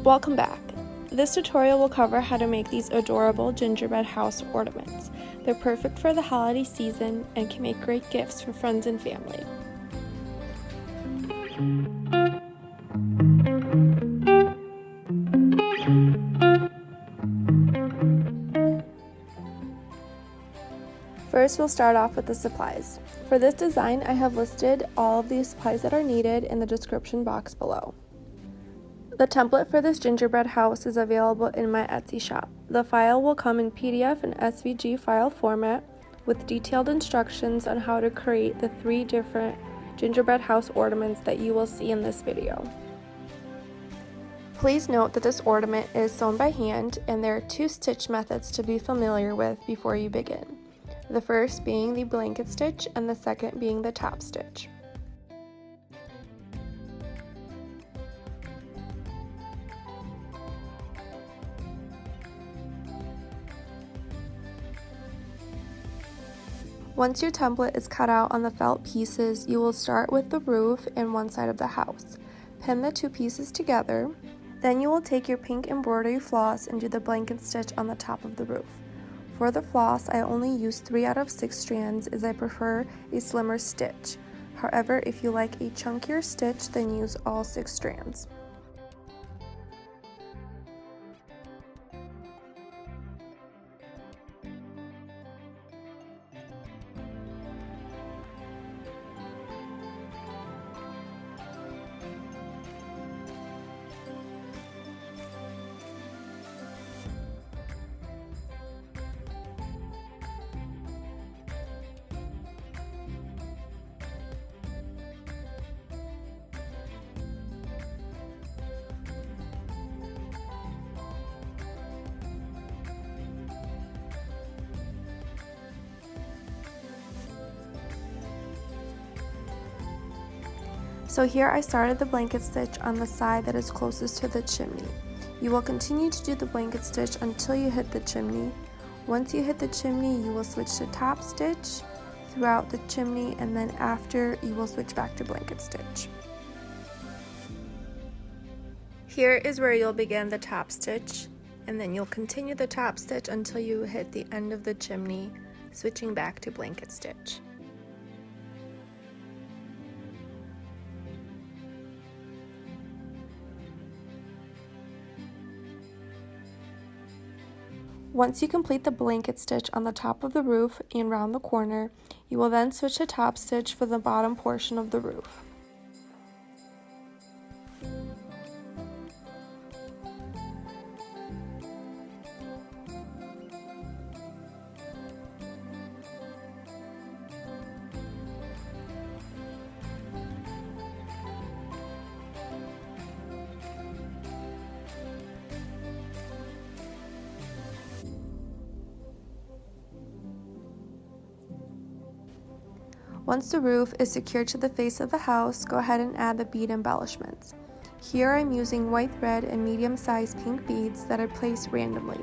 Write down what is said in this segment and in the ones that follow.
Welcome back. This tutorial will cover how to make these adorable gingerbread house ornaments. They're perfect for the holiday season and can make great gifts for friends and family. First, we'll start off with the supplies. For this design, I have listed all of the supplies that are needed in the description box below. The template for this gingerbread house is available in my Etsy shop. The file will come in PDF and SVG file format with detailed instructions on how to create the 3 different gingerbread house ornaments that you will see in this video. Please note that this ornament is sewn by hand and there are 2 stitch methods to be familiar with before you begin. The first being the blanket stitch and the second being the top stitch. Once your template is cut out on the felt pieces, you will start with the roof and one side of the house. Pin the 2 pieces together. Then you will take your pink embroidery floss and do the blanket stitch on the top of the roof. For the floss, I only use 3 out of 6 strands as I prefer a slimmer stitch. However, if you like a chunkier stitch, then use all 6 strands. So here I started the blanket stitch on the side that is closest to the chimney. You will continue to do the blanket stitch until you hit the chimney. Once you hit the chimney, you will switch to top stitch throughout the chimney, and then after you will switch back to blanket stitch. Here is where you'll begin the top stitch, and then you'll continue the top stitch until you hit the end of the chimney, switching back to blanket stitch. Once you complete the blanket stitch on the top of the roof and round the corner, you will then switch to top stitch for the bottom portion of the roof. Once the roof is secured to the face of the house, go ahead and add the bead embellishments. Here I'm using white thread and medium-sized pink beads that are placed randomly.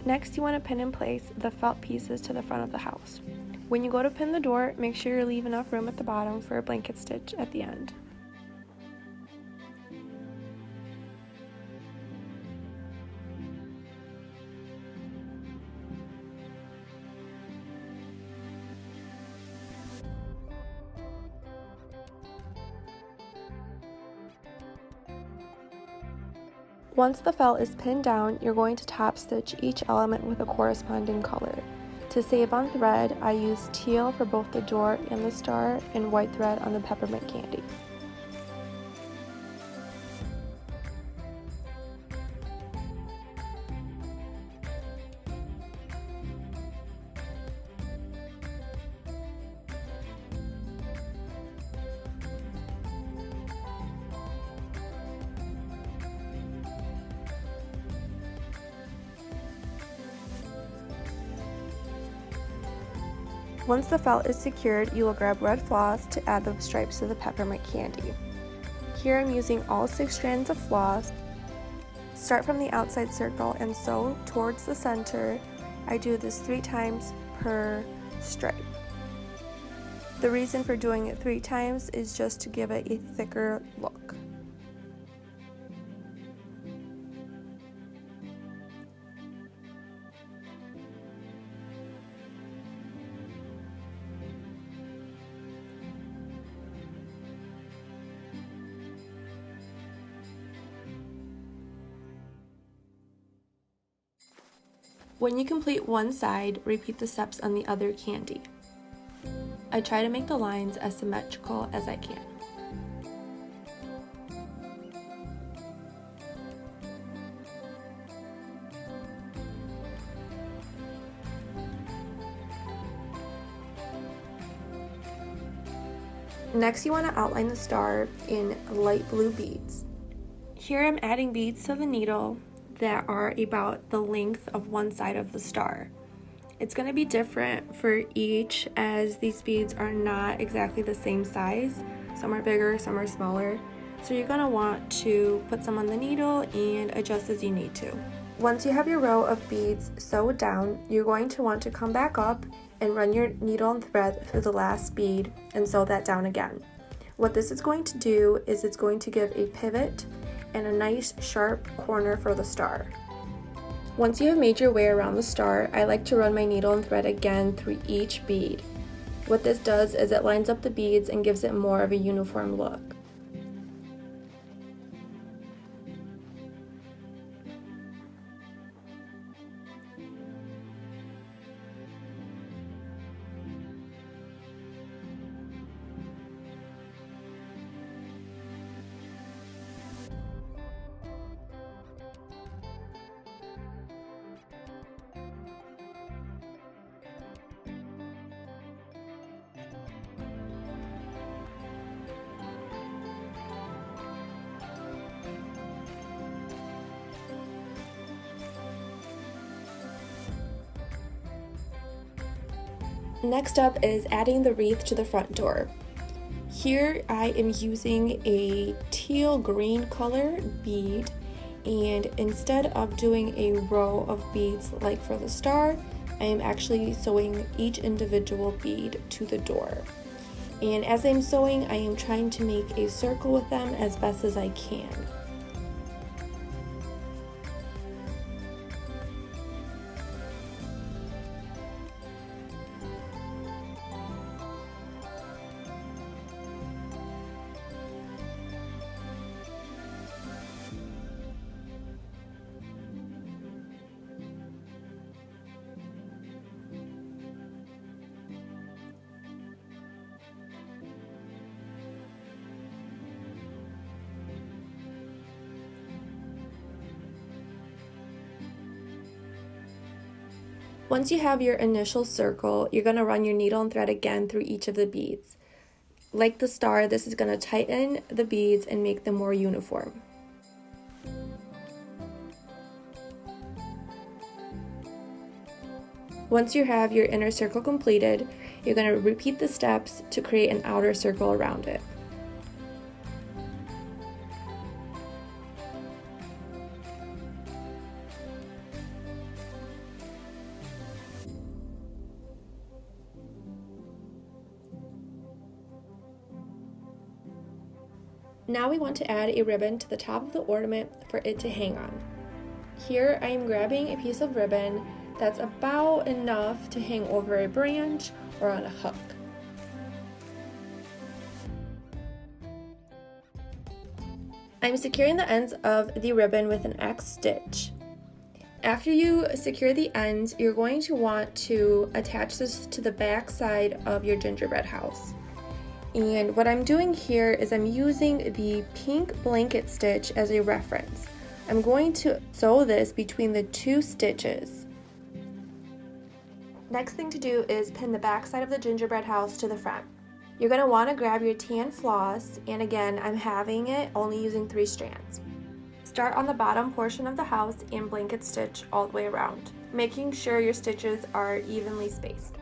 Next, you want to pin in place the felt pieces to the front of the house. When you go to pin the door, make sure you leave enough room at the bottom for a blanket stitch at the end. Once the felt is pinned down, you're going to top stitch each element with a corresponding color. To save on thread, I use teal for both the door and the star and white thread on the peppermint candy. Once the felt is secured, you will grab red floss to add the stripes to the peppermint candy. Here I'm using all 6 strands of floss. Start from the outside circle and sew towards the center. I do this 3 times per stripe. The reason for doing it 3 times is just to give it a thicker look. When you complete one side, repeat the steps on the other candy. I try to make the lines as symmetrical as I can. Next, you want to outline the star in light blue beads. Here I'm adding beads to the needle that are about the length of one side of the star. It's going to be different for each, as these beads are not exactly the same size. Some are bigger, some are smaller. So you're going to want to put some on the needle and adjust as you need to. Once you have your row of beads sewed down, you're going to want to come back up and run your needle and thread through the last bead and sew that down again. What this is going to do is it's going to give a pivot and a nice sharp corner for the star. Once you have made your way around the star, I like to run my needle and thread again through each bead. What this does is it lines up the beads and gives it more of a uniform look. Next up is adding the wreath to the front door. Here I am using a teal green color bead, and instead of doing a row of beads like for the star, I am actually sewing each individual bead to the door. And as I'm sewing, I am trying to make a circle with them as best as I can. Once you have your initial circle, you're going to run your needle and thread again through each of the beads. Like the star, this is going to tighten the beads and make them more uniform. Once you have your inner circle completed, you're going to repeat the steps to create an outer circle around it. Now we want to add a ribbon to the top of the ornament for it to hang on. Here I am grabbing a piece of ribbon that's about enough to hang over a branch or on a hook. I'm securing the ends of the ribbon with an X stitch. After you secure the ends, you're going to want to attach this to the back side of your gingerbread house. And what I'm doing here is I'm using the pink blanket stitch as a reference. I'm going to sew this between the 2 stitches. Next thing to do is pin the back side of the gingerbread house to the front. You're going to want to grab your tan floss, and again, I'm having it only using 3 strands. Start on the bottom portion of the house and blanket stitch all the way around, making sure your stitches are evenly spaced.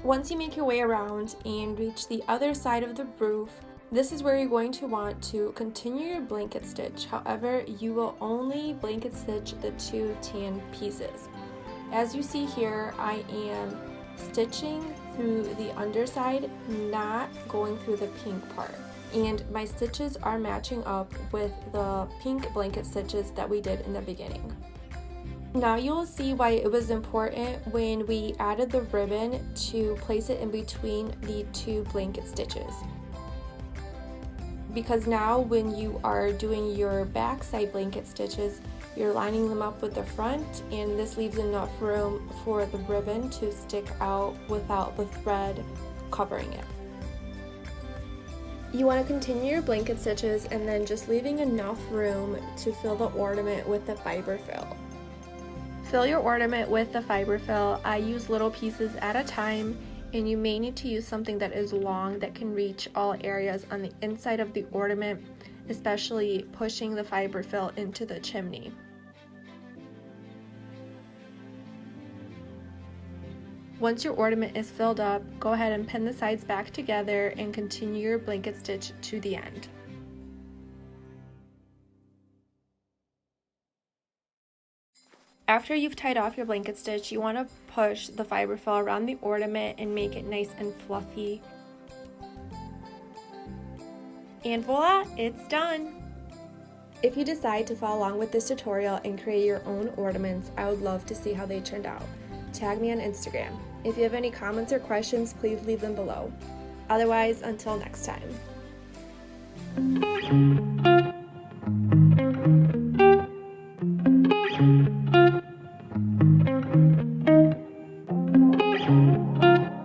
Once you make your way around and reach the other side of the roof, this is where you're going to want to continue your blanket stitch. However, you will only blanket stitch the 2 tan pieces. As you see here, I am stitching through the underside, not going through the pink part. And my stitches are matching up with the pink blanket stitches that we did in the beginning. Now you will see why it was important when we added the ribbon to place it in between the 2 blanket stitches. Because now when you are doing your backside blanket stitches, you're lining them up with the front, and this leaves enough room for the ribbon to stick out without the thread covering it. You want to continue your blanket stitches and then just leaving enough room to fill the ornament with the fiberfill. Fill your ornament with the fiberfill. I use little pieces at a time, and you may need to use something that is long that can reach all areas on the inside of the ornament, especially pushing the fiberfill into the chimney. Once your ornament is filled up, go ahead and pin the sides back together and continue your blanket stitch to the end. After you've tied off your blanket stitch, you want to push the fiberfill around the ornament and make it nice and fluffy. And voila, it's done! If you decide to follow along with this tutorial and create your own ornaments, I would love to see how they turned out. Tag me on Instagram. If you have any comments or questions, please leave them below. Otherwise, until next time.